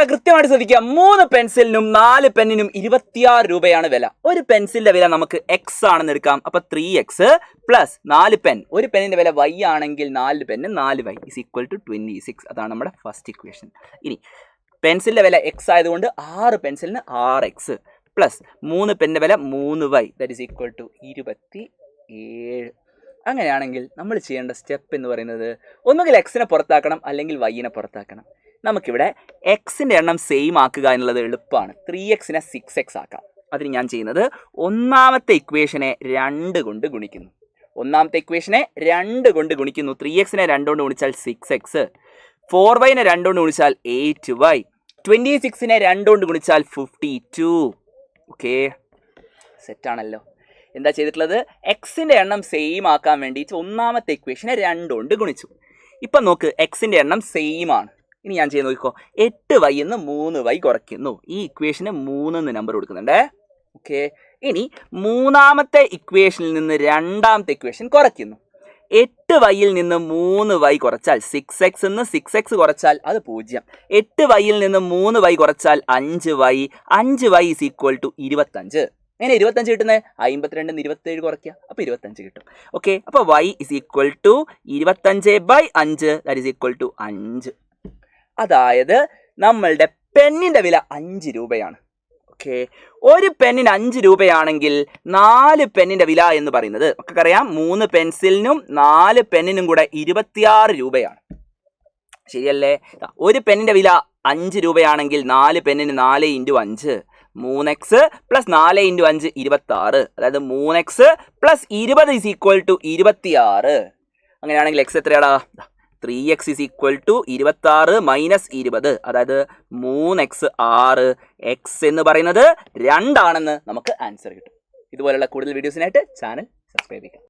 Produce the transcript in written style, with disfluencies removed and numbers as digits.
മക്കളെ കൃത്യമായിട്ട് ശ്രദ്ധിക്കുക. 3 പെൻസിലിനും 4 പെന്നിനും 26 രൂപയാണ് വില. ഒരു പെൻസിലിന്റെ വില നമുക്ക് എക്സ് ആണെന്ന് എടുക്കാം. അപ്പൊ 3x പ്ലസ് 4 പെൻ, ഒരു പെന്നിന്റെ വില y ആണെങ്കിൽ 4 pen 4y is equal to 26. അതാണ് നമ്മുടെ ഫസ്റ്റ് ഇക്വേഷൻ. ഇനി പെൻസിലിന്റെ വില എക്സ് ആയതുകൊണ്ട് 6 പെൻസിലിന് 6x പ്ലസ് 3 പെന്നിന്റെ വില 3y that is equal to 27. അങ്ങനെയാണെങ്കിൽ നമ്മൾ ചെയ്യേണ്ട സ്റ്റെപ്പ് എന്ന് പറയുന്നത് ഒന്നുകിൽ എക്സിനെ പുറത്താക്കണം അല്ലെങ്കിൽ വൈനെ പുറത്താക്കണം. നമുക്കിവിടെ എക്സിൻ്റെ എണ്ണം സെയിം ആക്കുക എന്നുള്ളത് എളുപ്പമാണ്. 3xനെ 6x ആക്കാം. അതിന് ഞാൻ ചെയ്യുന്നത് ഒന്നാമത്തെ ഇക്വേഷനെ 2 കൊണ്ട് ഗുണിക്കുന്നു. 3xനെ 2 കൊണ്ട് ഗുണിച്ചാൽ 6x, 4yനെ 2 കൊണ്ട് ഗുണിച്ചാൽ 8y, 26നെ 2 കൊണ്ട് ഗുണിച്ചാൽ 52. ഓക്കെ, സെറ്റാണല്ലോ. എന്താ ചെയ്തിട്ടുള്ളത്? എക്സിൻ്റെ എണ്ണം സെയിം ആക്കാൻ വേണ്ടിയിട്ട് ഒന്നാമത്തെ ഇക്വേഷനെ 2 കൊണ്ട് ഗുണിച്ചു. ഇപ്പം നോക്ക്, എക്സിൻ്റെ എണ്ണം സെയിം ആണ്. ഇനി ഞാൻ ചെയ്ത് നോക്കിക്കോ, 8y എന്ന് 3y കുറയ്ക്കുന്നു. ഈ ഇക്വേഷന് 3 നമ്പർ കൊടുക്കുന്നുണ്ട്. ഓക്കെ, ഇനി മൂന്നാമത്തെ ഇക്വേഷനിൽ നിന്ന് രണ്ടാമത്തെ ഇക്വേഷൻ കുറയ്ക്കുന്നു. 8yയിൽ നിന്ന് 3y കുറച്ചാൽ 6x എന്ന് 6x കുറച്ചാൽ അത് 0. 8yയിൽ നിന്ന് 3y കുറച്ചാൽ 5y, 5y is equal to 25. എങ്ങനെ 25 കിട്ടുന്നത്? 52 27 കുറയ്ക്കുക, അപ്പോൾ 25 കിട്ടും. ഓക്കെ, അപ്പോൾ y is equal to 25/5 that is equal to 5. അതായത് നമ്മളുടെ പെന്നിൻ്റെ വില 5 രൂപയാണ്. ഓക്കെ, ഒരു പെന്നിന് 5 രൂപയാണെങ്കിൽ 4 പെന്നിൻ്റെ വില എന്ന് പറയുന്നത് നമുക്കറിയാം 3 പെൻസിലിനും 4 പെന്നിനും കൂടെ 26 രൂപയാണ്. ശരിയല്ലേ? ഒരു പെന്നിൻ്റെ വില 5 രൂപയാണെങ്കിൽ 4 പെന്നിന് 4 × 5 3x പ്ലസ് 4 × 5 26. അതായത് 3x plus 20 is equal to 26. അങ്ങനെയാണെങ്കിൽ എക്സ് എത്രയാടാ? 3x is equal to 26 minus 20. അതായത് 3x 6, എക്സ് എന്ന് പറയുന്നത് 2 ആണെന്ന് നമുക്ക് ആൻസർ കിട്ടും. ഇതുപോലുള്ള കൂടുതൽ വീഡിയോസിനായിട്ട് ചാനൽ സബ്സ്ക്രൈബ് ചെയ്യുക.